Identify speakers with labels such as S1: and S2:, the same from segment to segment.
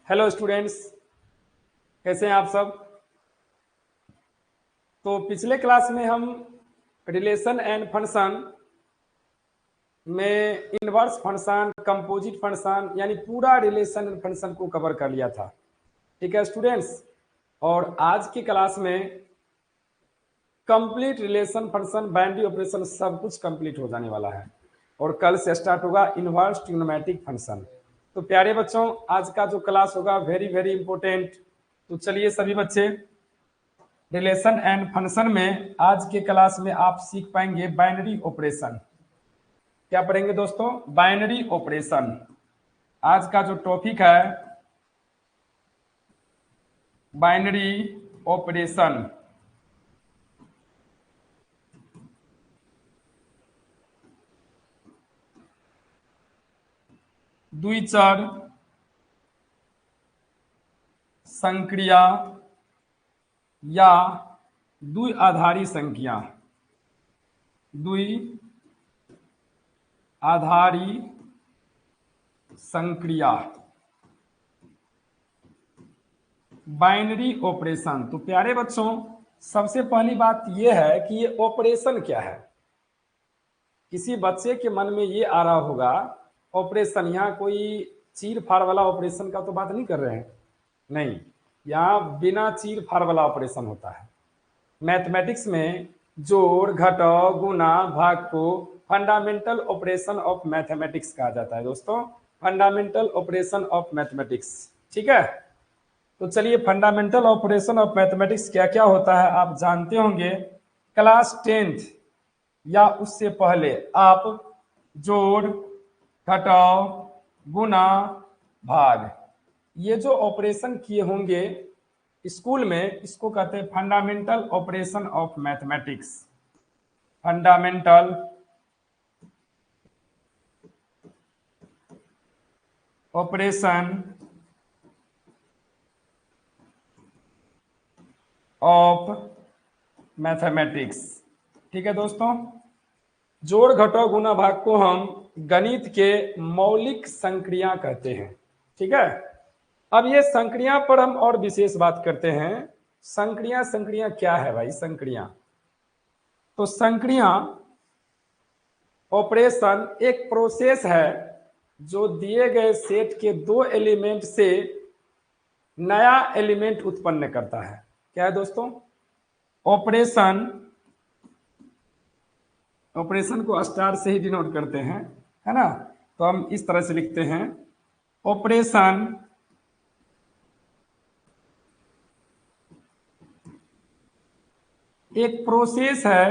S1: Hello students, कैसे हैं आप सब। तो पिछले क्लास में हम रिलेशन एंड फंक्शन में इनवर्स फंक्शन, कंपोजिट फंक्शन यानी पूरा रिलेशन एंड फंक्शन को कवर कर लिया था। ठीक है स्टूडेंट्स, और आज की क्लास में complete relation function, binary operation सब कुछ कंप्लीट हो जाने वाला है और कल से स्टार्ट होगा इनवर्स ट्रिग्नोमेट्रिक फंक्शन। तो प्यारे बच्चों, आज का जो क्लास होगा वेरी वेरी इंपॉर्टेंट। तो चलिए सभी बच्चे, रिलेशन एंड फंक्शन में आज के क्लास में आप सीख पाएंगे बाइनरी ऑपरेशन। क्या पढ़ेंगे दोस्तों? Binary operation. आज का जो टॉपिक है बाइनरी ऑपरेशन। द्विचर संक्रिया या द्विआधारी संख्या, द्विआधारी संक्रिया, बाइनरी ऑपरेशन। तो प्यारे बच्चों, सबसे पहली बात यह है कि ये ऑपरेशन क्या है। किसी बच्चे के मन में ये आ रहा होगा ऑपरेशन, यहाँ कोई चीर फाड़ वाला ऑपरेशन का तो बात नहीं कर रहे हैं। नहीं, यहाँ बिना चीर फाड़ वाला ऑपरेशन होता है। मैथमेटिक्स में जोड़, घटाव, गुणा, भाग को फंडामेंटल ऑपरेशन ऑफ मैथमेटिक्स कहा जाता है दोस्तों, फंडामेंटल ऑपरेशन ऑफ मैथमेटिक्स। ठीक है, तो चलिए, फंडामेंटल ऑपरेशन ऑफ मैथमेटिक्स क्या क्या होता है आप जानते होंगे। क्लास 10th या उससे पहले आप जोड़, घटाव, गुणा, भाग, ये जो ऑपरेशन किए होंगे स्कूल में, इसको कहते हैं fundamental operation of mathematics. Fundamental operation of mathematics. ठीक है दोस्तों, जोड़, घटाव, गुणा, भाग को हम गणित के मौलिक संक्रिया कहते हैं। ठीक है, अब ये संक्रिया पर हम और विशेष बात करते हैं। संक्रिया संक्रिया क्या है भाई? संक्रिया तो संक्रिया ऑपरेशन एक प्रोसेस है जो दिए गए सेट के दो एलिमेंट से नया एलिमेंट उत्पन्न करता है। क्या है दोस्तों? ऑपरेशन, ऑपरेशन को स्टार से ही डिनोट करते हैं, है ना। तो हम इस तरह से लिखते हैं, ऑपरेशन एक प्रोसेस है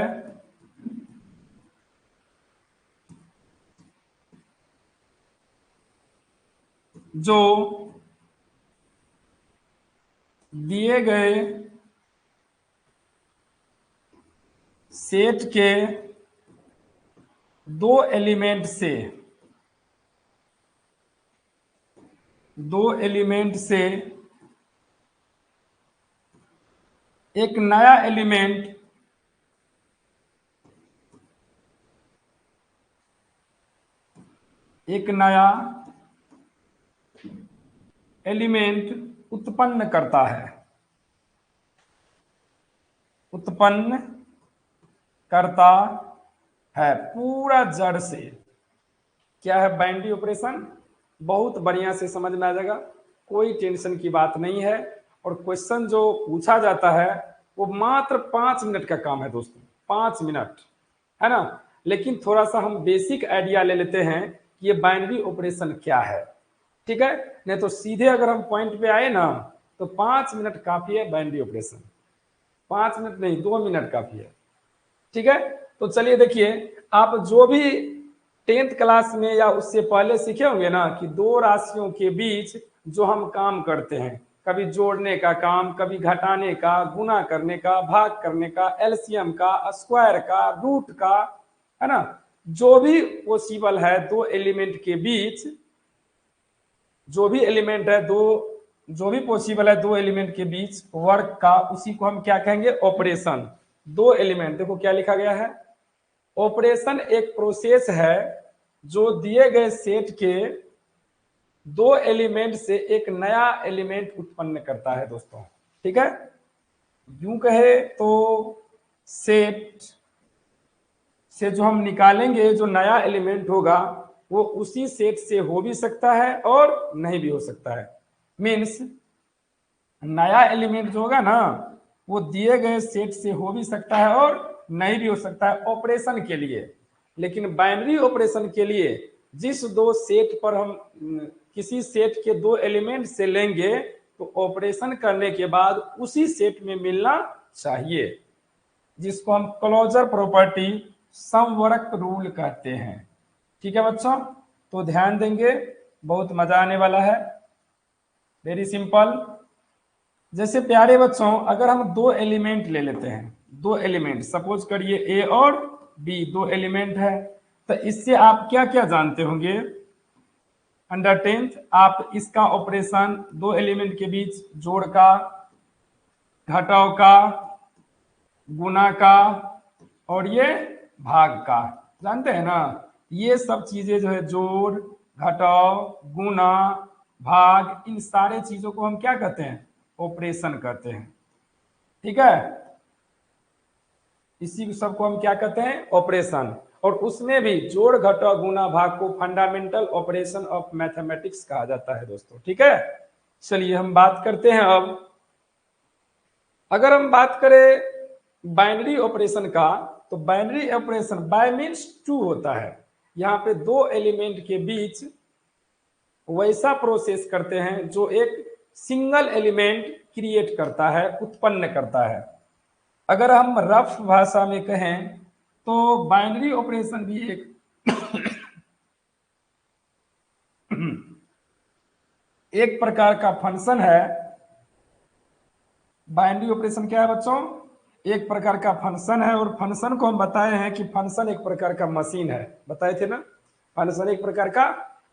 S1: जो दिए गए सेट के दो एलिमेंट से एक नया एलिमेंट उत्पन्न करता है, उत्पन्न करता है पूरा जड़ से। क्या है बाइनरी ऑपरेशन? बहुत बढ़िया से समझ में आ जाएगा, कोई टेंशन की बात नहीं है। और क्वेश्चन जो पूछा जाता है वो मात्र 5 मिनट का काम है दोस्तों, 5 मिनट, है ना। लेकिन थोड़ा सा हम बेसिक आइडिया ले लेते हैं कि ये बाइनरी ऑपरेशन क्या है। ठीक है, नहीं तो सीधे अगर हम पॉइंट पे आए ना तो 5 मिनट काफी है बाइनरी ऑपरेशन। 5 मिनट नहीं, 2 मिनट काफी है। ठीक है, तो चलिए देखिए, आप जो भी 10th क्लास में या उससे पहले सीखे होंगे ना कि दो राशियों के बीच जो हम काम करते हैं, कभी जोड़ने का काम, कभी घटाने का, गुणा करने का, भाग करने का, एलसीएम का, स्क्वायर का, रूट का, है ना, जो भी पॉसिबल है दो एलिमेंट के बीच, जो भी एलिमेंट है दो, जो भी पॉसिबल है दो एलिमेंट के बीच वर्क का, उसी को हम क्या कहेंगे? ऑपरेशन। दो एलिमेंट, देखो क्या लिखा गया है, ऑपरेशन एक प्रोसेस है जो दिए गए सेट के दो एलिमेंट से एक नया एलिमेंट उत्पन्न करता है दोस्तों। ठीक है, यूं कहे तो सेट से जो हम निकालेंगे जो नया एलिमेंट होगा वो उसी सेट से हो भी सकता है और नहीं भी हो सकता है। मीन्स नया एलिमेंट जो होगा ना वो दिए गए सेट से हो भी सकता है और नहीं भी हो सकता है ऑपरेशन के लिए। लेकिन बाइनरी ऑपरेशन के लिए जिस दो सेट पर हम किसी सेट के दो एलिमेंट से लेंगे तो ऑपरेशन करने के बाद उसी सेट में मिलना चाहिए, जिसको हम क्लोजर प्रॉपर्टी समवर्क रूल कहते हैं। ठीक है बच्चों, तो ध्यान देंगे, बहुत मजा आने वाला है। Very simple. जैसे प्यारे बच्चों अगर हम दो एलिमेंट ले लेते हैं, दो एलिमेंट सपोज करिए ए और बी, दो एलिमेंट है, तो इससे आप क्या क्या जानते होंगे अंडर 10th? आप इसका ऑपरेशन दो एलिमेंट के बीच जोड़ का, घटाव का, गुना का और ये भाग का, जानते हैं ना? ये सब चीजें जो है जोड़, घटाव, गुना, भाग, इन सारे चीजों को हम क्या कहते हैं? ऑपरेशन कहते हैं। ठीक है, इसी सबको हम क्या कहते हैं? ऑपरेशन। और उसमें भी जोड़, घटाव, गुना, भाग को फंडामेंटल ऑपरेशन ऑफ मैथमेटिक्स कहा जाता है दोस्तों। ठीक है, चलिए हम बात करते हैं अब। अगर हम बात करें बाइनरी ऑपरेशन का, तो binary operation bi means two होता है। यहाँ पे दो एलिमेंट के बीच वैसा प्रोसेस करते हैं जो एक सिंगल एलिमेंट क्रिएट करता है, उत्पन्न करता है। अगर हम रफ भाषा में कहें तो बाइनरी ऑपरेशन भी एक प्रकार का फंक्शन है। बाइनरी ऑपरेशन क्या है बच्चों? एक प्रकार का फंक्शन है। और फंक्शन को हम बताए हैं कि फंक्शन एक प्रकार का मशीन है, बताए थे ना? फंक्शन एक प्रकार का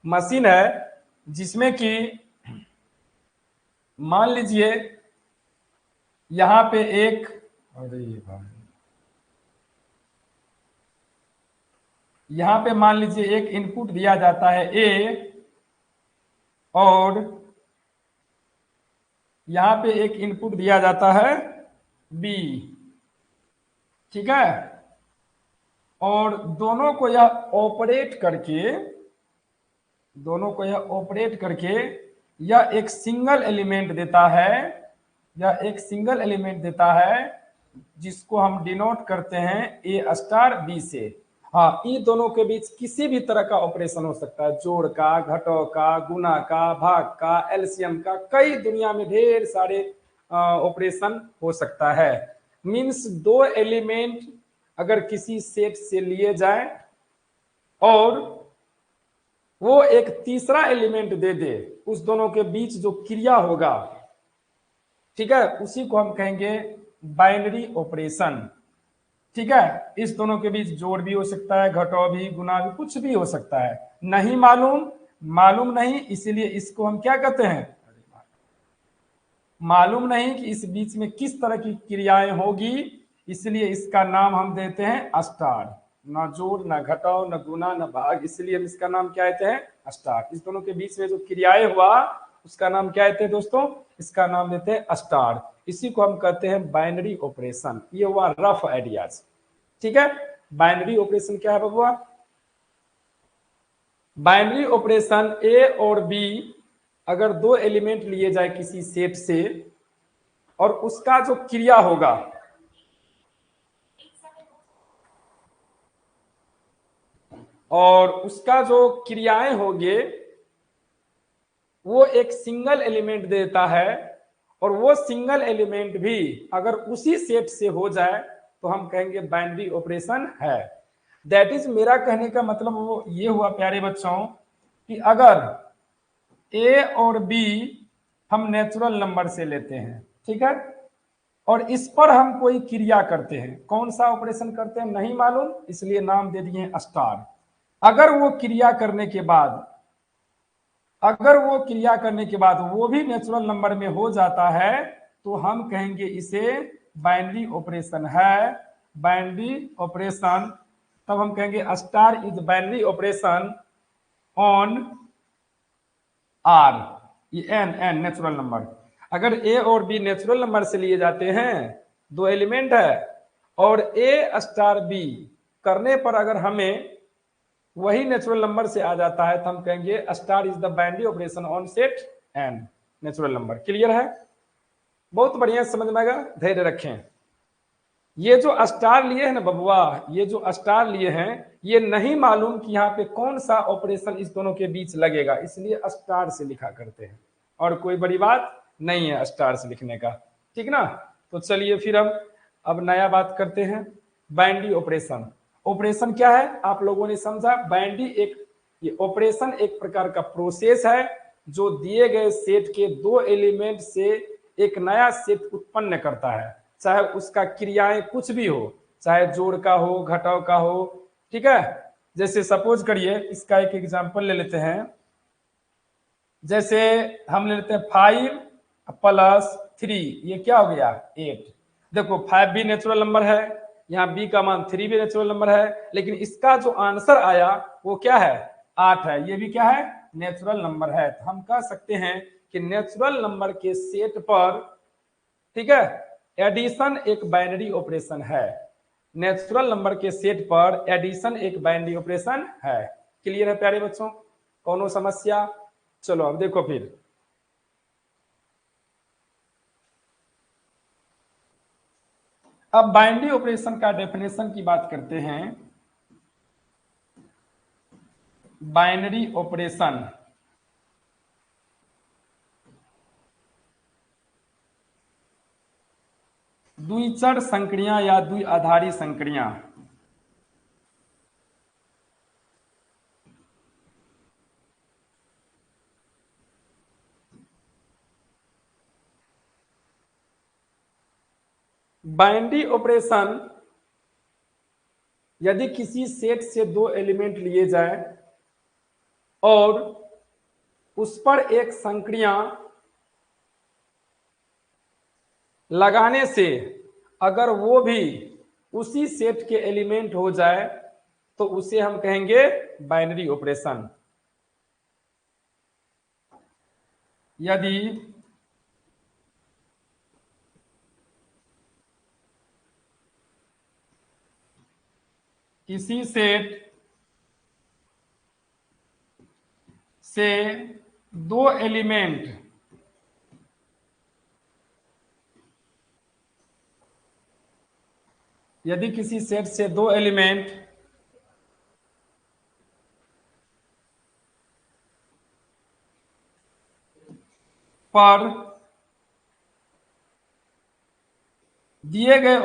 S1: मशीन है जिसमें कि मान लीजिए यहां पे एक, अरे भाई, यहां पे मान लीजिए एक इनपुट दिया जाता है ए और यहां पे एक इनपुट दिया जाता है बी। ठीक है, और दोनों को यह ऑपरेट करके यह एक सिंगल एलिमेंट देता है, यह एक सिंगल एलिमेंट देता है जिसको हम डिनोट करते हैं ए स्टार बी से। हाँ, इन दोनों के बीच किसी भी तरह का ऑपरेशन हो सकता है, जोड़ का, घटाव का, गुना का, भाग का, एलसीएम का, कई दुनिया में ढेर सारे ऑपरेशन हो सकता है। मीन्स दो एलिमेंट अगर किसी सेट से लिए जाए और वो एक तीसरा एलिमेंट दे दे, उस दोनों के बीच जो क्रिया होगा, ठीक है, उसी को हम कहेंगे बाइनरी ऑपरेशन। ठीक है, इस दोनों के बीच जोड़ भी हो सकता है, घटाव भी, गुना भी, कुछ भी हो सकता है। नहीं मालूम नहीं, इसीलिए इसको हम क्या कहते हैं? मालूम नहीं कि इस बीच में किस तरह की क्रियाएं होगी, इसलिए इसका नाम हम देते हैं स्टार। ना जोड़, ना घटाव, ना गुना, ना भाग, इसलिए हम इसका नाम क्या देते हैं? स्टार। इस दोनों के बीच में जो क्रियाएं हुआ उसका नाम क्या देते हैं दोस्तों? इसका नाम देते हैं स्टार। इसी को हम कहते हैं बाइनरी ऑपरेशन। ये हुआ रफ आइडियाज। ठीक है, बाइनरी ऑपरेशन क्या है बबुआ? बाइनरी ऑपरेशन ए और बी, अगर दो एलिमेंट लिए जाए किसी सेट से और उसका जो क्रिया होगा, और उसका जो क्रियाएं होंगे वो एक सिंगल एलिमेंट देता है, और वो सिंगल एलिमेंट भी अगर उसी सेट से हो जाए तो हम कहेंगे बाइनरी ऑपरेशन है। दैट इज, मेरा कहने का मतलब वो ये हुआ प्यारे बच्चों कि अगर ए और बी हम नेचुरल नंबर से लेते हैं, ठीक है, और इस पर हम कोई क्रिया करते हैं, कौन सा ऑपरेशन करते हैं नहीं मालूम, इसलिए नाम दे दिए स्टार। अगर वो क्रिया करने के बाद वो भी नेचुरल नंबर में हो जाता है तो हम कहेंगे इसे बाइनरी ऑपरेशन है, बाइनरी ऑपरेशन। तब हम कहेंगे star is binary operation on R, ये एन, एन नेचुरल नंबर। अगर ए और बी नेचुरल नंबर से लिए जाते हैं, दो एलिमेंट है, और ए स्टार बी करने पर अगर हमें वही नेचुरल नंबर से आ जाता है तो हम कहेंगे star is the binary operation on set N natural number. Clear है? बहुत बढ़िया, समझ में आएगा, धैर्य रखें। ये जो स्टार लिए हैं ना बबुआ, ये जो स्टार लिए हैं, ये नहीं मालूम कि यहाँ पे कौन सा ऑपरेशन इस दोनों के बीच लगेगा, इसलिए स्टार से लिखा करते हैं, और कोई बड़ी बात नहीं है स्टार से लिखने का। ठीक ना? तो चलिए फिर हम अब नया बात करते हैं, बाइनरी ऑपरेशन। ऑपरेशन क्या है आप लोगों ने समझा। बाइनरी एक, ये ऑपरेशन एक प्रकार का प्रोसेस है जो दिए गए सेट के दो एलिमेंट से एक नया सेट उत्पन्न करता है, चाहे उसका क्रियाएं कुछ भी हो, चाहे जोड़ का हो, घटाव का हो। ठीक है? जैसे सपोज करिए, इसका एक एग्जांपल ले लेते हैं। जैसे हम ले लेते हैं 5 + 3, ये क्या हो गया 8। देखो 5 भी नेचुरल नंबर है, यहाँ बी का मान 3 भी नेचुरल नंबर है, लेकिन इसका जो आंसर आया वो क्या है 8 है, ये भी क्या है नेचुरल नंबर है। तो हम कह सकते हैं कि नेचुरल नंबर के सेट पर, ठीक है, एडिशन एक बाइनरी ऑपरेशन है। नेचुरल नंबर के सेट पर एडिशन एक बाइनरी ऑपरेशन है। क्लियर है प्यारे बच्चों? कोनो समस्या? चलो अब देखो फिर, अब बाइनरी ऑपरेशन का डेफिनेशन की बात करते हैं। बाइनरी ऑपरेशन द्विचर संक्रिया या द्विआधारी संक्रिया। बाइनरी ऑपरेशन यदि किसी सेट से दो एलिमेंट लिए जाए और उस पर एक संक्रिया लगाने से अगर वो भी उसी सेट के एलिमेंट हो जाए तो उसे हम कहेंगे बाइनरी ऑपरेशन। यदि किसी सेट से दो एलिमेंट यदि किसी सेट से दो एलिमेंट पर दिए गए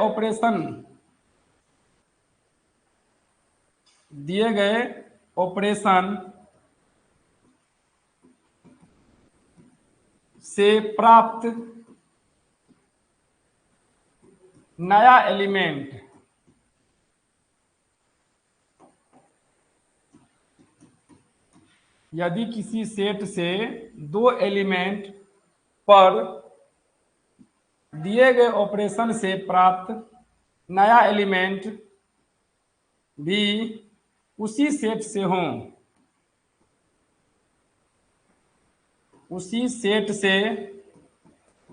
S1: ऑपरेशन से प्राप्त नया एलिमेंट यदि किसी सेट से दो एलिमेंट पर दिए गए ऑपरेशन से प्राप्त नया एलिमेंट भी उसी सेट से हो, उसी सेट से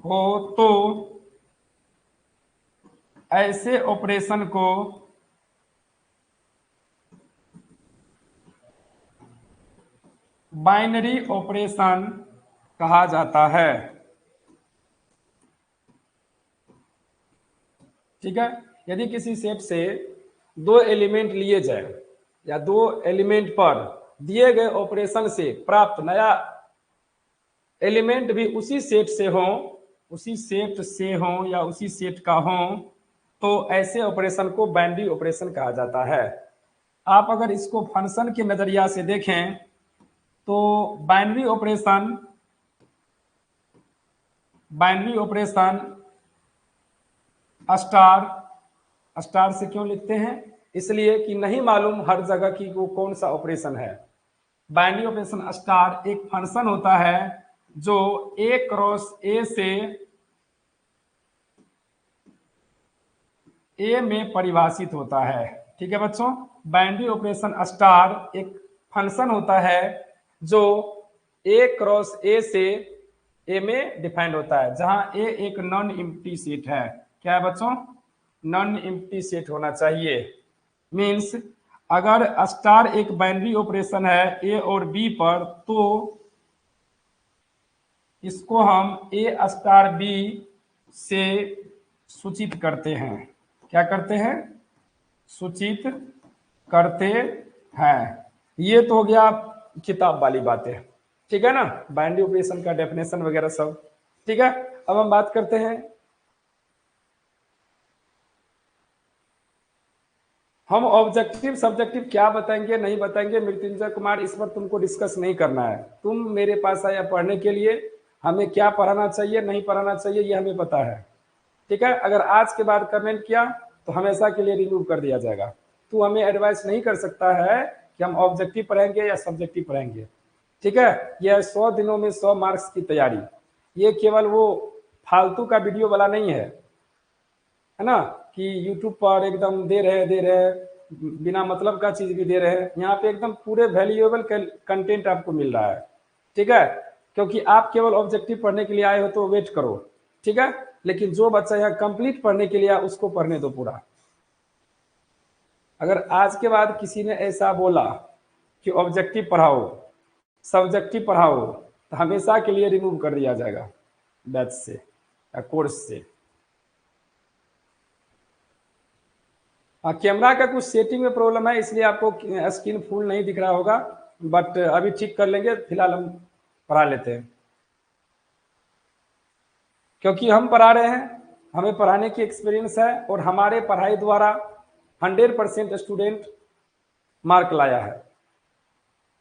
S1: हो, तो ऐसे ऑपरेशन को बाइनरी ऑपरेशन कहा जाता है। ठीक है? यदि किसी सेट से दो एलिमेंट लिए जाए या दो एलिमेंट पर दिए गए ऑपरेशन से प्राप्त नया एलिमेंट भी उसी सेट से हो, या उसी सेट का हो, तो ऐसे ऑपरेशन को बाइनरी ऑपरेशन कहा जाता है। आप अगर इसको फंक्शन के नजरिया से देखें तो बाइनरी ऑपरेशन स्टार से क्यों लिखते हैं? इसलिए कि नहीं मालूम हर जगह की वो कौन सा ऑपरेशन है। बाइनरी ऑपरेशन स्टार एक फंक्शन होता है जो A क्रॉस A से A में परिभाषित होता है। ठीक है बच्चों? बाइनरी ऑपरेशन स्टार एक फंक्शन होता है जो ए क्रॉस ए से ए में डिफाइंड होता है, जहां ए एक नॉन एम्प्टी सेट है। क्या है बच्चों? नॉन एम्प्टी सेट होना चाहिए। मीन्स अगर स्टार एक बाइनरी ऑपरेशन है ए और बी पर, तो इसको हम ए स्टार बी से सूचित करते हैं। क्या करते हैं? सूचित करते हैं। ये तो हो गया किताब वाली बातें, ठीक है ना, बाइनरी ऑपरेशन का डेफिनेशन वगैरह सब, ठीक है। अब हम बात करते हैं, हम ऑब्जेक्टिव सब्जेक्टिव क्या बताएंगे नहीं बताएंगे मृत्युंजय कुमार, इस पर तुमको डिस्कस नहीं करना है। तुम मेरे पास आया पढ़ने के लिए, हमें क्या पढ़ाना चाहिए नहीं पढ़ाना चाहिए ये हमें पता है, ठीक है। अगर आज के बाद कमेंट किया तो हमेशा के लिए रिमूव कर दिया जाएगा। तू हमें एडवाइस नहीं कर सकता है कि हम ऑब्जेक्टिव पढ़ेंगे या सब्जेक्टिव पढ़ेंगे, ठीक है। यह 100 दिनों में 100 मार्क्स की तैयारी, ये केवल वो फालतू का वीडियो वाला नहीं है ना, कि यूट्यूब पर एकदम दे रहे बिना मतलब का चीज भी दे रहे हैं। यहाँ पे एकदम पूरे वैल्यूएबल कंटेंट आपको मिल रहा है, ठीक है। क्योंकि आप केवल ऑब्जेक्टिव पढ़ने के लिए आए हो तो वेट करो, ठीक है। लेकिन जो बच्चा यहाँ कंप्लीट पढ़ने के लिए आया उसको पढ़ने दो पूरा। अगर आज के बाद किसी ने ऐसा बोला कि ऑब्जेक्टिव पढ़ाओ सब्जेक्टिव पढ़ाओ, तो हमेशा के लिए रिमूव कर दिया जाएगा बैच से या कोर्स से। कैमरा का कुछ सेटिंग में प्रॉब्लम है, इसलिए आपको स्क्रीन फुल नहीं दिख रहा होगा, बट अभी ठीक कर लेंगे। फिलहाल हम पढ़ा लेते हैं, क्योंकि हम पढ़ा रहे हैं, हमें पढ़ाने की एक्सपीरियंस है और हमारे पढ़ाई द्वारा 100% स्टूडेंट मार्क लाया है।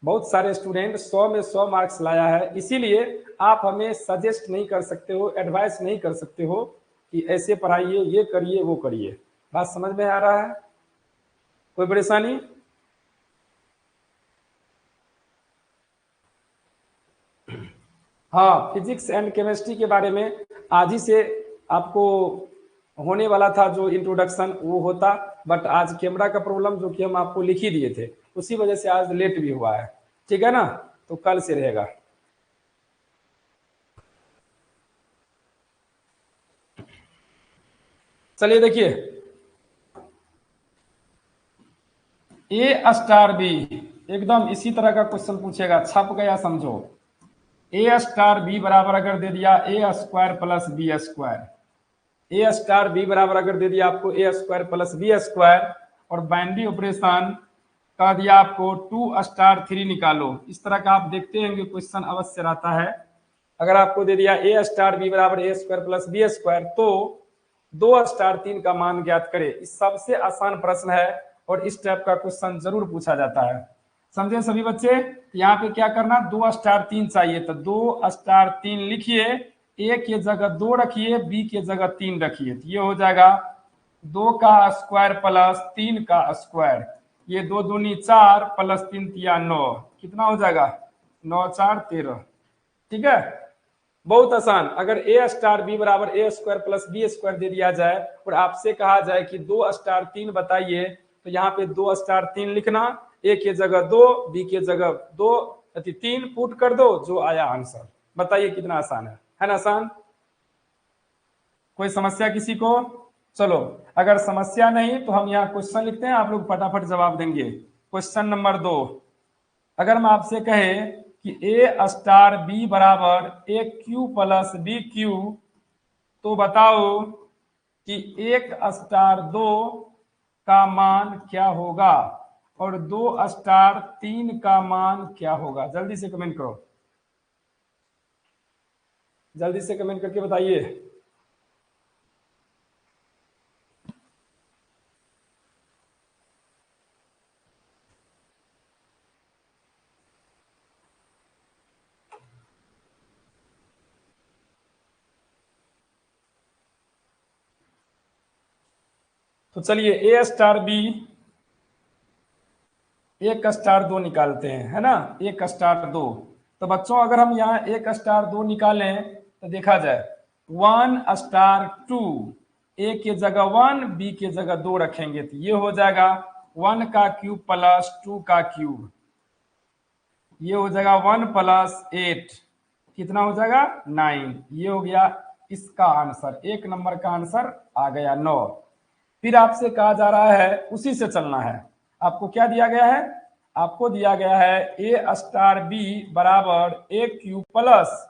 S1: बहुत सारे स्टूडेंट 100 में 100 मार्क्स लाया है, इसीलिए आप हमें सजेस्ट नहीं कर सकते हो, एडवाइस नहीं कर सकते हो कि ऐसे पढ़ाइए, ये करिए वो करिए। बात समझ में आ रहा है? कोई परेशानी? हाँ, फिजिक्स एंड केमिस्ट्री के बारे में आज ही से आपको होने वाला था जो इंट्रोडक्शन वो होता, बट आज कैमरा का प्रॉब्लम जो कि हम आपको लिख ही दिए थे, उसी वजह से आज लेट भी हुआ है, ठीक है ना। तो कल से रहेगा। चलिए देखिए, ए स्टार बी एकदम इसी तरह का क्वेश्चन पूछेगा, छप गया समझो। ए स्टार बी बराबर अगर दे दिया ए स्क्वायर प्लस बी स्क्वायर, ए स्टार बी बराबर अगर दे दिया आपको ए स्क्वायर प्लस बी स्क्वायर, और बाइनरी ऑपरेशन कह दिया आपको 2 स्टार 3 निकालो, इस तरह का आप देखते हैं कि क्वेश्चन अवश्य रहता है। अगर आपको दे दिया ए स्टार बी बराबर ए स्क्वायर प्लस बी स्क्वायर, तो 2 स्टार 3 का मान ज्ञात करें। इस सबसे आसान प्रश्न है और इस टाइप का क्वेश्चन जरूर पूछा जाता है, समझे सभी बच्चे। यहाँ पे क्या करना, 2 स्टार 3 चाहिए, तो 2 स्टार 3 लिखिए, ए के जगह 2 रखिए, बी के जगह 3 रखिए, तो ये हो जाएगा 2 का स्क्वायर प्लस 3 का स्क्वायर, ये 2 दूनी 4 प्लस 3 तिया 9, कितना हो जाएगा 9 4 13, ठीक है। बहुत आसान। अगर ए स्टार बी बराबर ए स्क्वायर प्लस बी स्क्वायर दे दिया जाए और आपसे कहा जाए कि 2 स्टार 3 बताइए, तो यहाँ पे 2 स्टार 3 लिखना, ए के जगह 2 बी के जगह 2 3 पुट कर दो, जो आया आंसर। बताइए कितना आसान है ना आसान? कोई समस्या किसी को? चलो, अगर समस्या नहीं तो हम यहाँ क्वेश्चन लिखते हैं, आप लोग फटाफट जवाब देंगे। क्वेश्चन नंबर 2, अगर हम आपसे कहे कि ए स्टार बी बराबर ए क्यू प्लस बी क्यू, तो बताओ कि 1 स्टार 2 का मान क्या होगा और 2 स्टार 3 का मान क्या होगा। जल्दी से कमेंट करो, जल्दी से कमेंट करके बताइए। तो चलिए ए स्टार बी 1 स्टार 2 निकालते हैं, है ना, 1 स्टार 2। तो बच्चों अगर हम यहाँ 1 स्टार 2 निकालें तो देखा जाए 1 स्टार 2, ए के जगह 1 बी के जगह 2 रखेंगे, तो ये हो जाएगा 1 का क्यूब प्लस 2 का क्यूब, ये हो जाएगा 1 + 8, कितना हो जाएगा 9। ये हो गया इसका आंसर, 1 नंबर का आंसर आ गया 9। फिर आपसे कहा जा रहा है उसी से चलना है। आपको क्या दिया गया है? आपको दिया गया है A*B बराबर AQ प्लस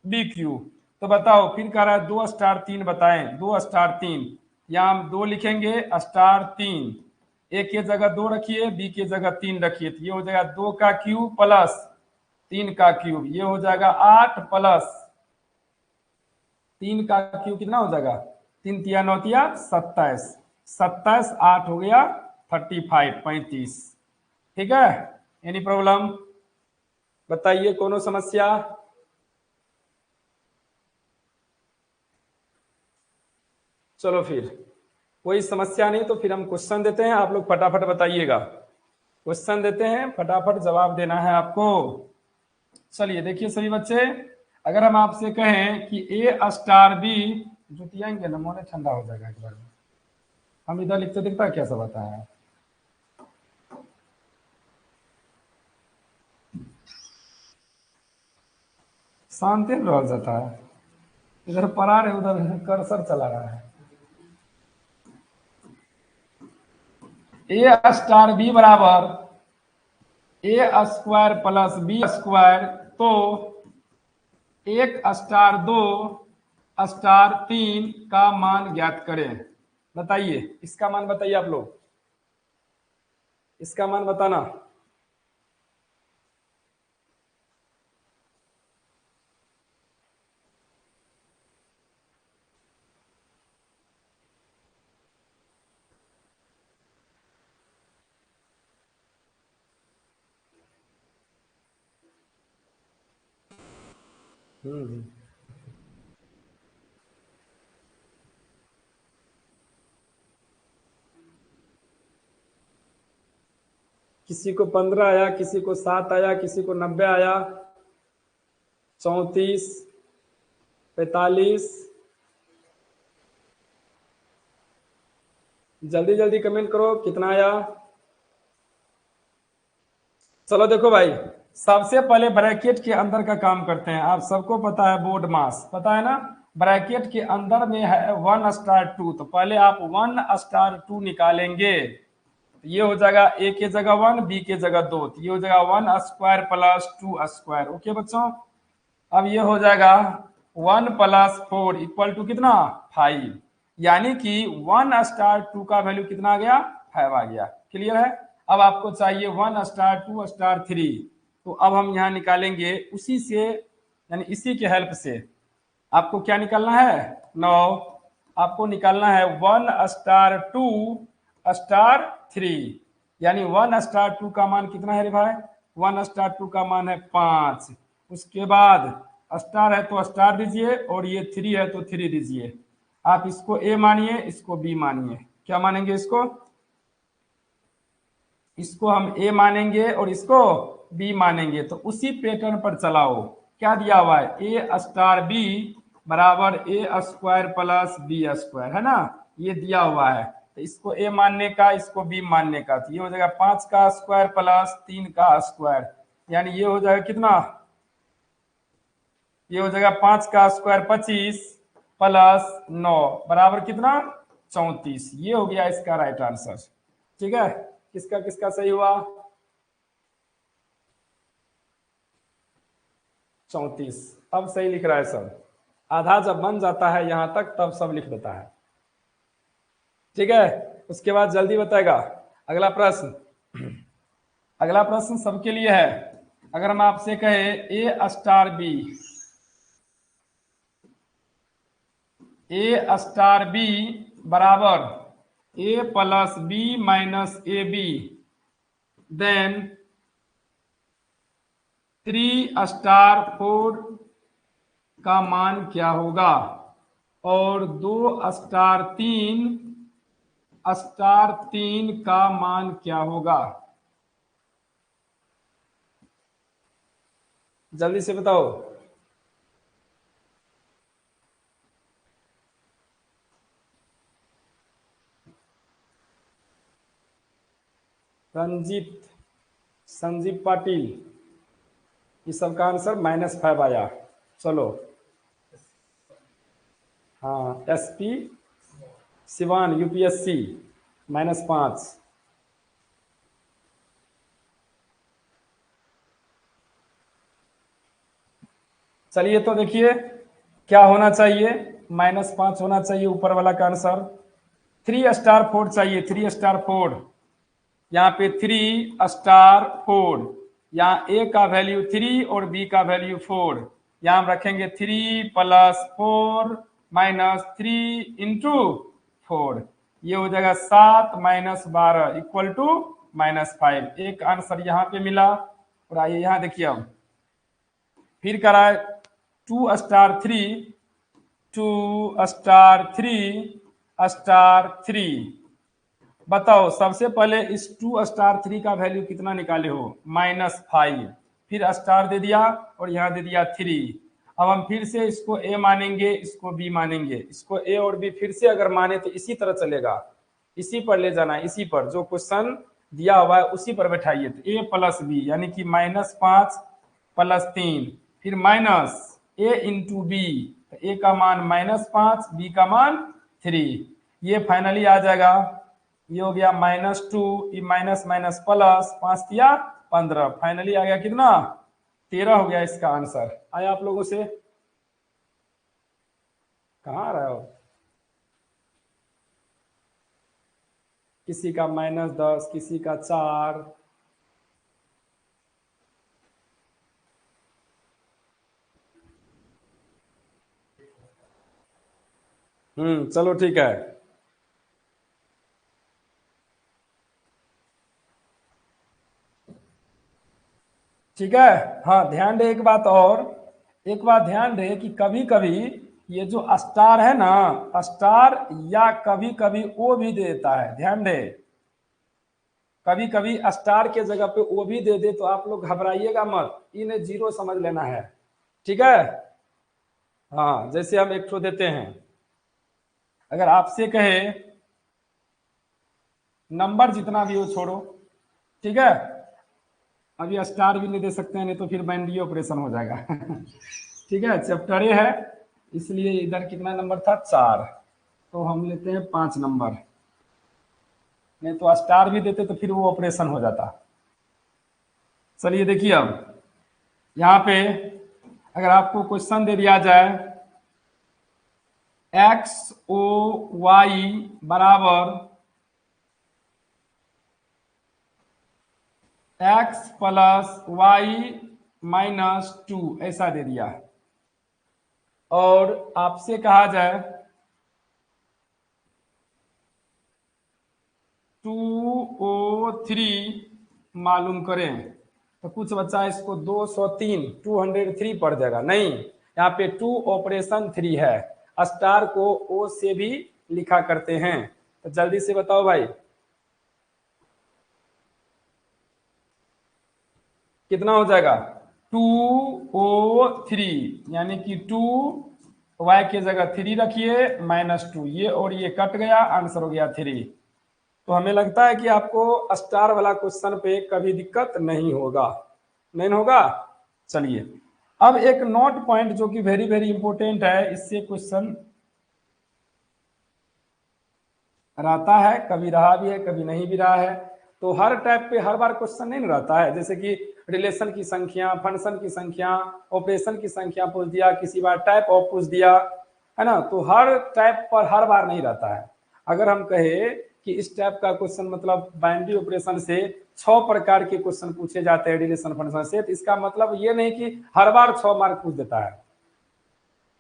S1: BQ। तो बताओ, फिर कह रहा है 2*3 बताएं, 2*3। यहाँ हम 2 लिखेंगे *3, ए के जगह 2 रखिए, बी के जगह 3 रखिए, तो ये हो जाएगा 2 का क्यूब प्लस 3 का क्यूब, ये हो जाएगा 8 प्लस 3 का क्यूब, कितना हो जाएगा 3 तिया 9 तिया 27, 27 8 हो गया 35, 35। ठीक है, एनी प्रॉब्लम बताइए, कोनो समस्या? चलो फिर कोई समस्या नहीं तो फिर हम क्वेश्चन देते हैं, आप लोग फटाफट बताइएगा। क्वेश्चन देते हैं, फटाफट जवाब देना है आपको। चलिए देखिए सभी बच्चे, अगर हम आपसे कहें कि A*B, जुटियाएंगे ना, मोने ठंडा हो जाएगा एक बार में। हम इधर लिखते दिखता है क्या सब आता है? शांति में रह जाता है, इधर पढ़ा रहे उधर कर्सर चला रहा है। A*B बराबर A² प्लस B², तो 1*2*3 का मान ज्ञात करें। बताइए इसका मान, बताइए आप लोग इसका मान बताना। हम्म। किसी को 15 आया, किसी को 7 आया, किसी को 90 आया, 34, 45। जल्दी जल्दी कमेंट करो कितना आया। चलो देखो भाई, सबसे पहले ब्रैकेट के अंदर का काम करते हैं। आप सबको पता है बोर्ड मास, पता है ना? ब्रैकेट के अंदर में है 1*2, तो पहले आप 1*2 निकालेंगे, तो ये हो जाएगा ए के जगह 1, बी के जगह 2, तो ये हो जाएगा 1² प्लस 2²। ओके बच्चों, अब ये हो जाएगा 1 + 4 इक्वल टू कितना 5, यानी कि 1*2 का वैल्यू कितना आ गया 5 आ गया। क्लियर है? अब आपको चाहिए 1*2*3, तो अब हम यहाँ निकालेंगे उसी से, यानी इसी के हेल्प से। आपको क्या निकालना है? 9। आपको निकालना है 1*2*3, यानी 1*2 का मान कितना है रे भाई? 1*2 का मान है 5। उसके बाद स्टार है तो स्टार दीजिए, और ये 3 है तो 3 दीजिए। आप इसको ए मानिए, इसको बी मानिए। क्या मानेंगे? इसको हम ए मानेंगे और इसको बी मानेंगे, तो उसी पैटर्न पर चलाओ। क्या दिया हुआ है? A*B बराबर A² प्लस B², है ना? ये दिया हुआ है, तो इसको ए मानने का, इसको बी मानने का, तो ये हो जाएगा 5 का स्क्वायर प्लस 3 का स्क्वायर, यानी ये हो जाएगा कितना? ये हो जाएगा 5 का स्क्वायर 25 प्लस 9 बराबर कितना 34। ये हो गया इसका राइट आंसर। ठीक है, किसका किसका सही हुआ? 34। अब सही लिख रहा है सब। आधा जब बन जाता है यहां तक तब सब लिख देता है। ठीक है, उसके बाद जल्दी बताएगा। अगला प्रश्न, अगला प्रश्न सबके लिए है। अगर हम आपसे कहें A*B, A*B बराबर A plus B minus AB, then 3*4 का मान क्या होगा? और 2*3 का मान क्या होगा? जल्दी से बताओ। रंजीत, संजीव पाटिल, इस सब का आंसर -5 आया। चलो, हाँ, SP सिवान UPSC -5। चलिए तो देखिए क्या होना चाहिए, -5 होना चाहिए ऊपर वाला का आंसर। 3*4 चाहिए, 3*4। यहाँ पे 3*4, यहाँ ए का वैल्यू 3 और बी का वैल्यू 4। यहाँ हम रखेंगे 3 + 4 - 3 × 4, ये हो जाएगा 7 - 12 = -5। एक आंसर यहाँ पे मिला। और आइए यहाँ देखिए, अब फिर कराए 2*3, 2*3, बताओ सबसे पहले इस 2*3 का वैल्यू कितना निकाले हो, -5। फिर स्टार दे दिया और यहाँ दे दिया 3। अब हम फिर से इसको ए मानेंगे, इसको बी मानेंगे। इसको ए और बी फिर से अगर माने तो इसी तरह चलेगा, इसी पर ले जाना है, इसी पर जो क्वेश्चन दिया हुआ है उसी पर बैठाइए। तो ए + बी यानी कि -5 + 3, फिर -a × b, तो ए का मान -5, बी का मान 3, ये फाइनली आ जाएगा। ये हो गया -2, ये माइनस माइनस प्लस, 5 या 15, फाइनली आ गया कितना, 13 हो गया इसका आंसर। आया आप लोगों से? कहाँ आ रहा हो? किसी का -10, किसी का 4। चलो ठीक है। ठीक है, हाँ ध्यान रहे एक बात और, एक बात ध्यान रहे कि कभी कभी ये जो स्टार है ना, स्टार या कभी कभी ओ भी दे देता है, ध्यान रहे। कभी कभी स्टार के जगह पे ओ भी दे दे तो आप लोग घबराइएगा मत, इन्हें 0 समझ लेना है। ठीक है, हाँ जैसे हम एक ठो देते हैं, अगर आपसे कहे नंबर जितना भी हो छोड़ो, ठीक है, अभी स्टार भी नहीं दे सकते हैं, नहीं तो फिर बाइनरी ऑपरेशन हो जाएगा। ठीक है, चैप्टर ए है इसलिए इधर कितना नंबर था, 4, तो हम लेते हैं 5 नंबर। नहीं तो स्टार भी देते तो फिर वो ऑपरेशन हो जाता। चलिए देखिए, अब यहाँ पे अगर आपको क्वेश्चन दे दिया जाए XOY बराबर x + y - 2 ऐसा दे दिया, और आपसे कहा जाए 203 मालूम करें, तो कुछ बच्चा इसको 203 203 पढ़ देगा। नहीं, यहाँ पे 2 ऑपरेशन 3 है, स्टार को ओ से भी लिखा करते हैं। तो जल्दी से बताओ भाई, कितना हो जाएगा, 203 यानी कि 2 y के जगह 3 रखिए -2, ये और ये कट गया, आंसर हो गया 3। तो हमें लगता है कि आपको स्टार वाला क्वेश्चन पे कभी दिक्कत नहीं होगा, नहीं होगा। चलिए, अब एक नोट पॉइंट जो कि वेरी वेरी इंपॉर्टेंट है, इससे क्वेश्चन रहता है, कभी रहा भी है कभी नहीं भी रहा है। तो हर टाइप पे हर बार क्वेश्चन नहीं रहता है, जैसे कि रिलेशन की संख्या, फंक्शन की संख्या, ऑपरेशन की संख्या पूछ दिया, किसी बार टाइप ऑफ पूछ दिया, है ना। तो हर टाइप पर हर बार नहीं रहता है। अगर हम कहे कि इस टाइप का क्वेश्चन मतलब बाइनरी ऑपरेशन से 6 प्रकार के क्वेश्चन पूछे जाते हैं रिलेशन फंक्शन से, तो इसका मतलब ये नहीं कि हर बार 6 मार्क पूछ देता है।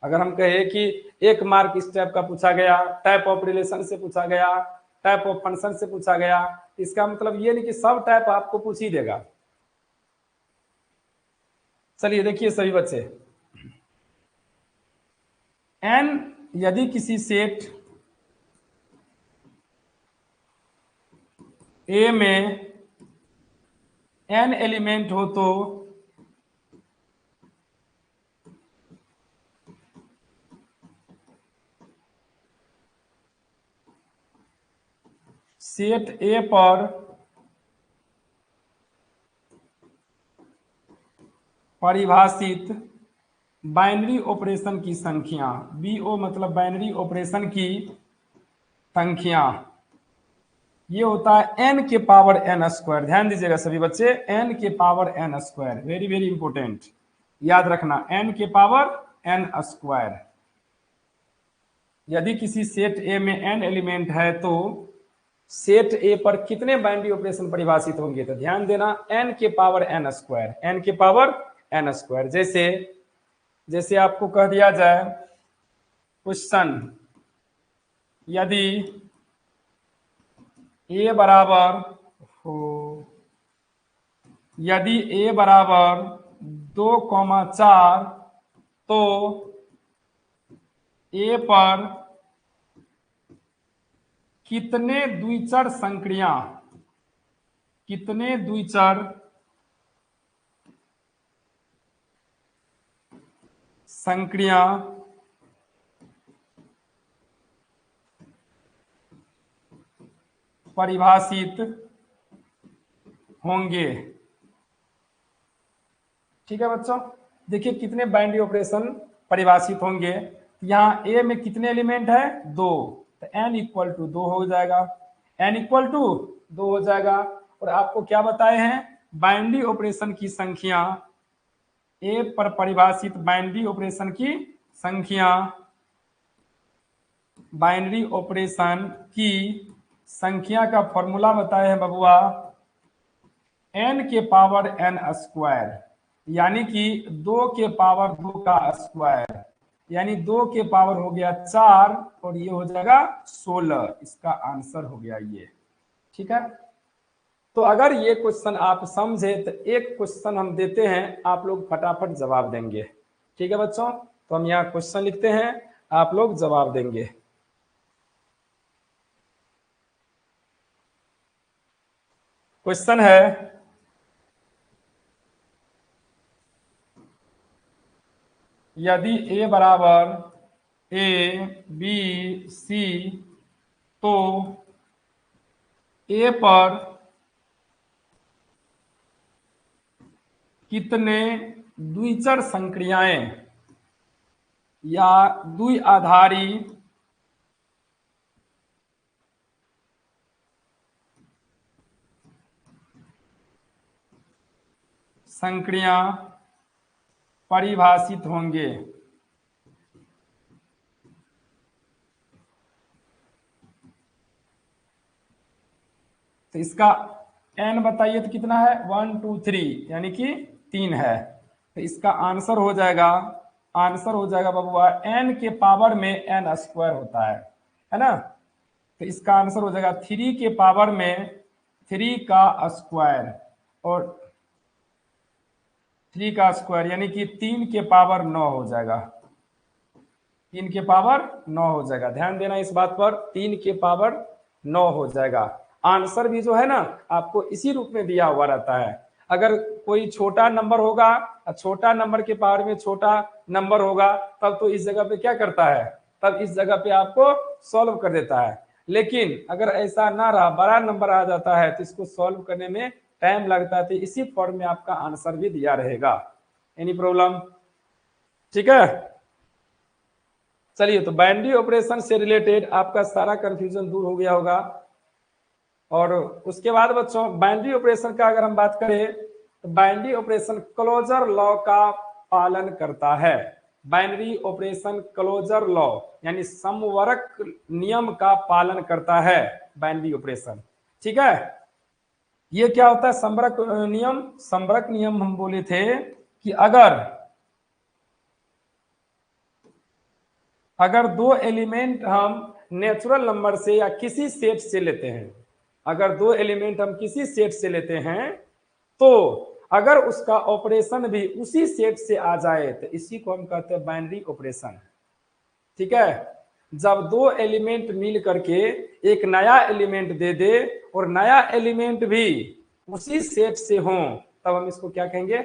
S1: अगर हम कहे कि 1 मार्क इस टाइप का पूछा गया, टाइप ऑफ रिलेशन से पूछा गया, टाइप ऑफ फंक्शन से पूछा गया, इसका मतलब ये नहीं कि सब टाइप आपको पूछ ही देगा। चलिए देखिए सभी बच्चे, एन यदि किसी सेट ए में एन एलिमेंट हो तो सेट ए पर परिभाषित बाइनरी ऑपरेशन की संख्या, BO मतलब बाइनरी ऑपरेशन की संख्या, ये होता है n के पावर n स्क्वायर। ध्यान दीजिएगा सभी बच्चे, n के power n square, very very important, याद रखना, n के पावर n स्क्वायर। यदि किसी सेट ए में n एलिमेंट है तो सेट ए पर कितने बाइनरी ऑपरेशन परिभाषित होंगे? तो ध्यान देना, n के पावर n स्क्वायर, n के पावर n स्क्वायर। जैसे आपको कह दिया जाए क्वेश्चन, यदि a बराबर हो, यदि a बराबर 2,4 तो a पर कितने द्विचर संक्रिया, कितने द्विचर संक्रिया परिभाषित होंगे? ठीक है बच्चों, देखिए कितने बाइनरी ऑपरेशन परिभाषित होंगे। यहाँ ए में कितने एलिमेंट है? 2, तो n इक्वल टू 2 हो जाएगा, n इक्वल टू 2 हो जाएगा। और आपको क्या बताए हैं? बाइनरी ऑपरेशन की संख्या, ए पर परिभाषित बाइनरी ऑपरेशन की संख्या, बाइनरी ऑपरेशन की संख्या का फॉर्मूला बताए हैं बबुआ, n के पावर n स्क्वायर, यानी कि 2 के पावर 2 का स्क्वायर, यानी 2 के पावर हो गया 4 और ये हो जाएगा 16। इसका आंसर हो गया ये। ठीक है, तो अगर ये क्वेश्चन आप समझे तो एक क्वेश्चन हम देते हैं, आप लोग फटाफट जवाब देंगे। ठीक है बच्चों, तो हम यहाँ क्वेश्चन लिखते हैं, आप लोग जवाब देंगे। क्वेश्चन है, यदि a बराबर A B C तो a पर कितने द्विचर संक्रियाएं या द्विआधारी संक्रिया परिभाषित होंगे? तो इसका n बताइए तो कितना है? 1 2 3, यानी कि 3 है। तो इसका आंसर हो जाएगा, आंसर हो जाएगा बबुआ n के पावर में n स्क्वायर होता है ना। तो इसका आंसर हो जाएगा 3 के पावर में 3 का स्क्वायर, और 3 का स्क्वायर यानी कि 3 के पावर 9 हो जाएगा, 3 के पावर 9 हो जाएगा। ध्यान देना इस बात पर, 3 के पावर 9 हो जाएगा। आंसर भी जो है ना आपको इसी रूप में दिया हुआ रहता है। अगर कोई छोटा नंबर होगा, छोटा नंबर के पावर में छोटा नंबर होगा, तब तो इस जगह पे क्या करता है? तब इस जगह पे आपको सॉल्व कर देता है। लेकिन अगर ऐसा ना रहा, बड़ा नंबर आ जाता है, तो इसको सॉल्व करने में टाइम लगता है। तो इसी फॉर्म में आपका आंसर भी दिया रहेगा। Any problem? ठीक है, चलिए, तो बाइनरी ऑपरेशन से रिलेटेड आपका सारा कंफ्यूजन दूर हो गया होगा। और उसके बाद बच्चों, बाइनरी ऑपरेशन का अगर हम बात करें तो बाइनरी ऑपरेशन क्लोजर लॉ का पालन करता है। बाइनरी ऑपरेशन क्लोजर लॉ यानी समवर्क नियम का पालन करता है बाइनरी ऑपरेशन। ठीक है, ये क्या होता है? समवर्क नियम। समवर्क नियम हम बोले थे कि अगर 2 एलिमेंट हम नेचुरल नंबर से या किसी सेट से लेते हैं, अगर 2 एलिमेंट हम किसी सेट से लेते हैं, तो अगर उसका ऑपरेशन भी उसी सेट से आ जाए तो इसी को हम कहते हैं बाइनरी ऑपरेशन। ठीक है, जब 2 एलिमेंट मिल करके एक नया एलिमेंट दे दे और नया एलिमेंट भी उसी सेट से हो, तब हम इसको क्या कहेंगे?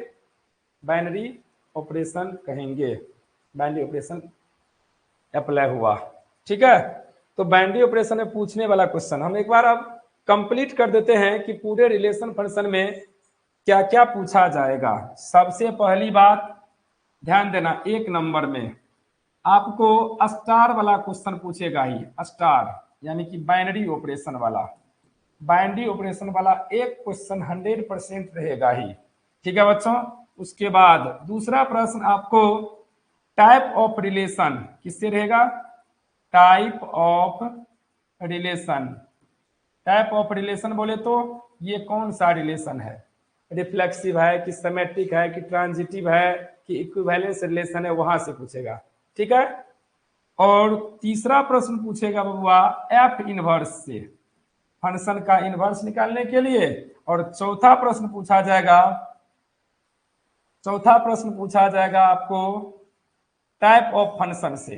S1: बाइनरी ऑपरेशन कहेंगे। बाइनरी ऑपरेशन अप्लाई हुआ। ठीक है, तो बाइनरी ऑपरेशन में पूछने वाला क्वेश्चन हम एक बार अब कंप्लीट कर देते हैं कि पूरे रिलेशन फंक्शन में क्या क्या पूछा जाएगा। सबसे पहली बात ध्यान देना, 1 नंबर में आपको स्टार वाला क्वेश्चन पूछेगा ही, स्टार यानी कि बाइनरी ऑपरेशन वाला। बाइनरी ऑपरेशन वाला एक क्वेश्चन 100% रहेगा ही, ठीक है बच्चों। उसके बाद दूसरा प्रश्न आपको टाइप ऑफ रिलेशन किससे रहेगा, type of relation. Type of relation बोले तो ये कौन सा रिलेशन है, रिफ्लेक्सिव है कि सिमेट्रिक है कि ट्रांजिटिव है कि इक्विवेलेंस रिलेशन है, वहां से पूछेगा, ठीक है। और तीसरा प्रश्न पूछेगा बबुआ एफ इनवर्स से, फंक्शन का इनवर्स निकालने के लिए। और चौथा प्रश्न पूछा जाएगा आपको टाइप ऑफ फंक्शन से,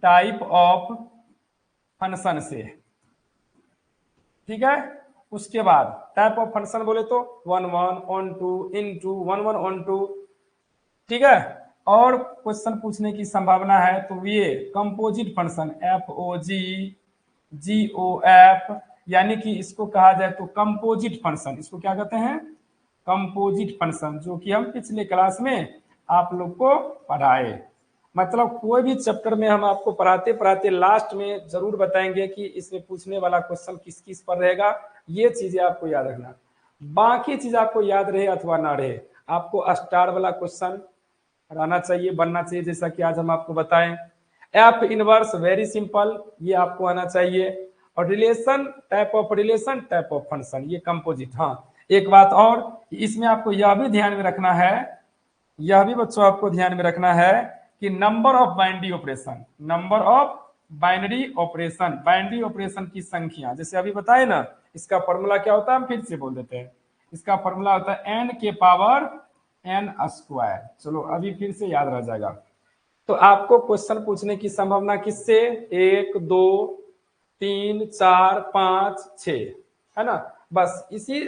S1: टाइप ऑफ फंक्शन से, ठीक है। उसके बाद टाइप ऑफ फंक्शन बोले तो 1 1 ऑन 2 इनटू 1 1 ऑन 2, ठीक है। और क्वेश्चन पूछने की संभावना है तो ये कंपोजिट फंक्शन FOG यानी कि इसको कहा जाए तो कंपोजिट फंक्शन, इसको क्या कहते हैं, कंपोजिट फंक्शन, जो कि हम पिछले क्लास में आप लोग को पढ़ाए। मतलब कोई भी चैप्टर में हम आपको पढ़ाते पढ़ाते लास्ट में जरूर बताएंगे कि इसमें पूछने वाला क्वेश्चन किस किस पर रहेगा, ये चीजें आपको याद रखना। बाकी चीज आपको याद रहे अथवा ना रहे, आपको स्टार वाला क्वेश्चन रहना चाहिए, बनना चाहिए, जैसा कि आज हम आपको बताएं। एफ इनवर्स वेरी सिंपल, ये आपको आना चाहिए। और relation, type of relation, type of function, ये कंपोजिट। हाँ, एक बात और, इसमें आपको यह भी ध्यान में रखना है, यह भी बच्चों आपको ध्यान में रखना है कि number of binary operation, number of binary operation, binary operation की संख्या, जैसे अभी बताए ना, इसका फॉर्मूला क्या होता है, हम फिर से बोल देते हैं। इसका फॉर्मूला होता है n के पावर n स्क्वायर। चलो अभी फिर से याद रह जाएगा। तो आपको क्वेश्चन पूछने की संभावना किससे, 1 2 3 4 5 6, है ना। बस इसी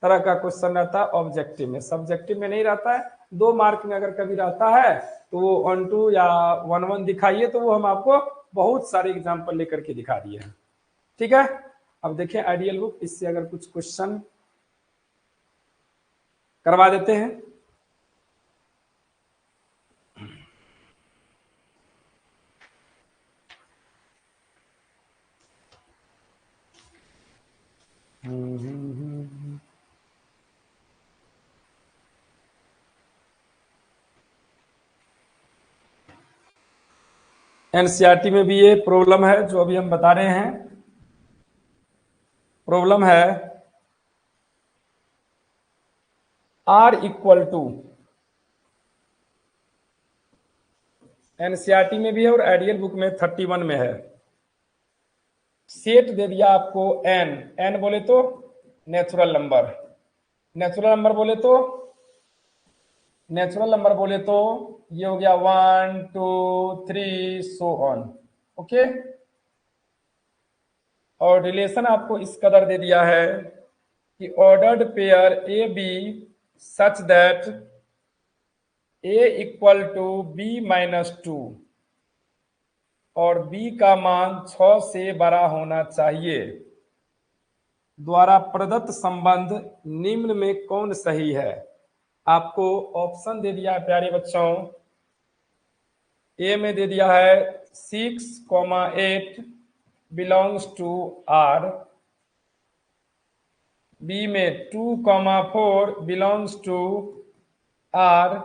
S1: तरह का क्वेश्चन रहता है ऑब्जेक्टिव में, सब्जेक्टिव में नहीं रहता है। 2 मार्क में अगर कभी रहता है तो वो 1 2 या 1 1 दिखाइए, तो वो हम आपको बहुत सारे एग्जाम्पल लेकर के दिखा दिए हैं, ठीक है। अब देखें आइडियल बुक, इससे अगर कुछ क्वेश्चन करवा देते हैं। एनसीईआरटी में भी ये प्रॉब्लम है जो अभी हम बता रहे हैं, प्रॉब्लम है R इक्वल टू, एनसीईआरटी में भी है और आइडियल बुक में 31 में है। सेट दे दिया आपको n बोले तो नेचुरल नंबर, नेचुरल नंबर बोले तो ये हो गया 1 2 3 सो ऑन, ओके। और रिलेशन आपको इस कदर दे दिया है कि ordered pair A B such that a equal to b minus 2 और b का मान 6 से बड़ा होना चाहिए द्वारा प्रदत्त संबंध निम्न में कौन सही है। आपको ऑप्शन दे दिया है प्यारे बच्चों, ए में दे दिया है 6,8 बिलोंग्स टू R, बी में 2,4 belongs to R,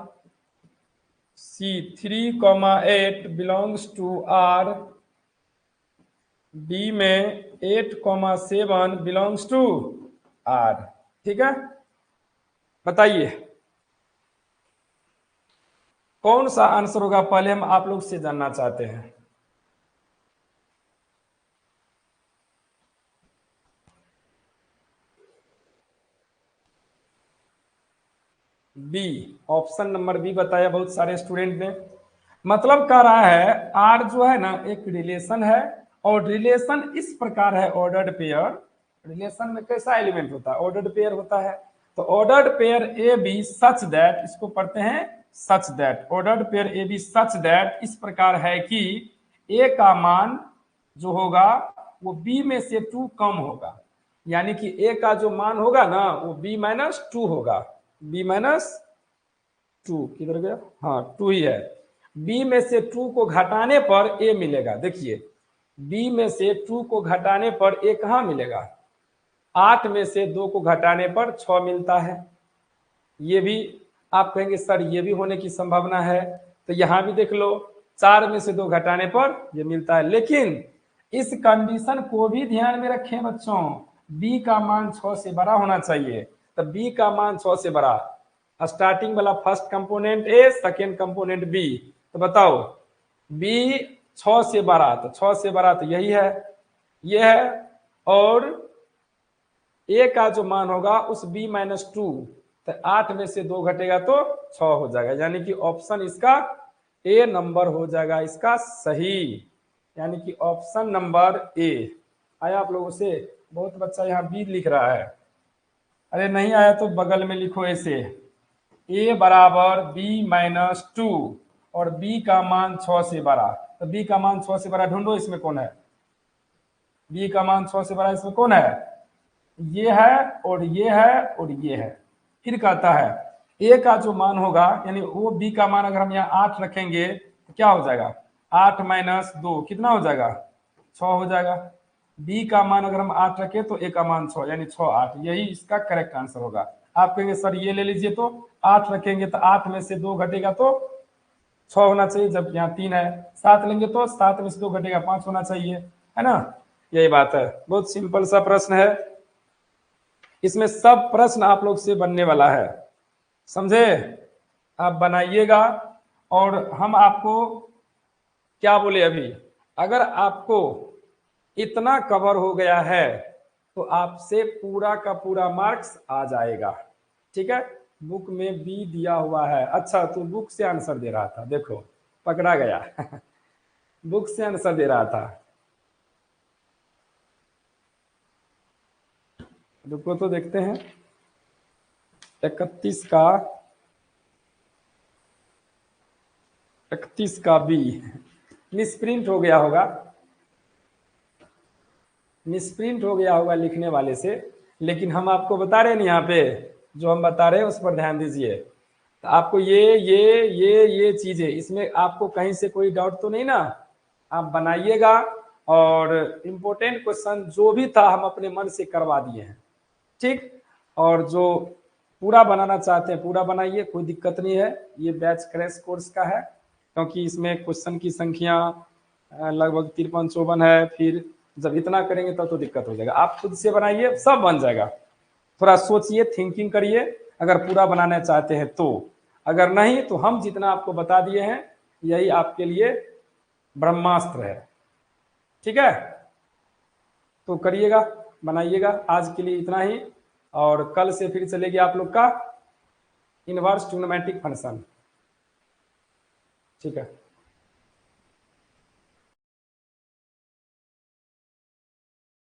S1: C 3,8 belongs to R, D में 8,7 बिलोंग्स टू R, ठीक है। बताइए कौन सा आंसर होगा, पहले हम आप लोग से जानना चाहते हैं। बी, ऑप्शन नंबर बी बताया बहुत सारे स्टूडेंट ने। मतलब कह रहा है आर जो है ना एक रिलेशन है, और रिलेशन इस प्रकार है ऑर्डर्ड पेयर, रिलेशन में कैसा एलिमेंट होता है, ऑर्डर्ड पेयर होता है। तो ordered pair A B such that, इसको पढ़ते हैं such that, ordered pair A B such that इस प्रकार है कि ए का मान जो होगा वो बी में से 2 कम होगा। यानी कि ए का जो मान होगा ना वो b-2 होगा। b-2 किधर गया, हाँ 2 ही है। b में से 2 को घटाने पर a मिलेगा। देखिए b में से 2 को घटाने पर a कहाँ मिलेगा, 8 में से 2 को घटाने पर 6 मिलता है। ये भी आप कहेंगे सर ये भी होने की संभावना है, तो यहां भी देख लो 4 में से 2 घटाने पर ये मिलता है। लेकिन इस कंडीशन को भी ध्यान में रखें बच्चों, b का मान 6 से बड़ा होना चाहिए। तो b का मान 6 से बड़ा, स्टार्टिंग वाला first component a, second component b, तो बताओ b 6 से बड़ा, तो 6 से बड़ा तो यही है, ये है। और a का जो मान होगा उस b-2, तो 8 में से 2 घटेगा तो 6 हो जाएगा। यानी कि ऑप्शन इसका ए नंबर हो जाएगा इसका सही, यानी कि ऑप्शन नंबर ए। आया आप लोगों से? बहुत बच्चा यहाँ बी लिख रहा है, अरे नहीं आया तो बगल में लिखो ऐसे, a बराबर b-2 और b का मान 6 से बड़ा। तो b का मान 6 से बड़ा ढूंढो, इसमें कौन है, b का मान 6 से बड़ा इसमें कौन है, ये है और ये है और ये है। फिर कहता है a का जो मान होगा, यानी वो b का मान अगर हम यहाँ 8 रखेंगे तो क्या हो जाएगा, 8 - 2 कितना हो जाएगा, 6 हो जाएगा। b का मान अगर हम 8 रखें तो a का मान 6, यानी 6 8, यही इसका करेक्ट आंसर होगा। आप कहेंगे सर ये ले लीजिए, तो 8 रखेंगे तो 8 में से 2 घटेगा तो 6 होना चाहिए, जब यहाँ 3 है। 7 लेंगे तो 7 में से 2 घटेगा 5 होना चाहिए, है ना। यही बात है, बहुत सिंपल सा प्रश्न है, इसमें सब प्रश्न आप लोग से बनने वाला है, समझे। आप बनाइएगा। और हम आपको क्या बोले अभी, अगर आपको इतना कवर हो गया है तो आपसे पूरा का पूरा मार्क्स आ जाएगा, ठीक है। बुक में बी दिया हुआ है। अच्छा तू बुक से आंसर दे रहा था, देखो पकड़ा गया बुक से आंसर दे रहा था, रुको तो देखते हैं। 31 का बी मिसप्रिंट हो गया होगा, मिसप्रिंट हो गया होगा लिखने वाले से, लेकिन हम आपको बता रहे हैं ना, यहाँ पे जो हम बता रहे हैं उस पर ध्यान दीजिए। तो आपको ये चीजें, इसमें आपको कहीं से कोई डाउट तो नहीं ना, आप बनाइएगा। और इम्पोर्टेंट क्वेश्चन जो भी था हम अपने मन से करवा दिए हैं, ठीक। और जो पूरा बनाना चाहते हैं पूरा बनाइए, कोई दिक्कत नहीं है। ये बैच क्रैश कोर्स का है, क्योंकि इसमें क्वेश्चन की संख्या लगभग 53-54 है। फिर जब इतना करेंगे तब तो दिक्कत हो जाएगा। आप खुद से बनाइए, सब बन जाएगा। थोड़ा सोचिए, थिंकिंग करिए, अगर पूरा बनाना चाहते हैं तो। अगर नहीं तो हम जितना आपको बता दिए हैं यही आपके लिए ब्रह्मास्त्र है, ठीक है। तो करिएगा, बनाइएगा। आज के लिए इतना ही, और कल से फिर चलेगी आप लोग का इनवर्स ट्रिग्नोमेट्रिक फंक्शन, ठीक है।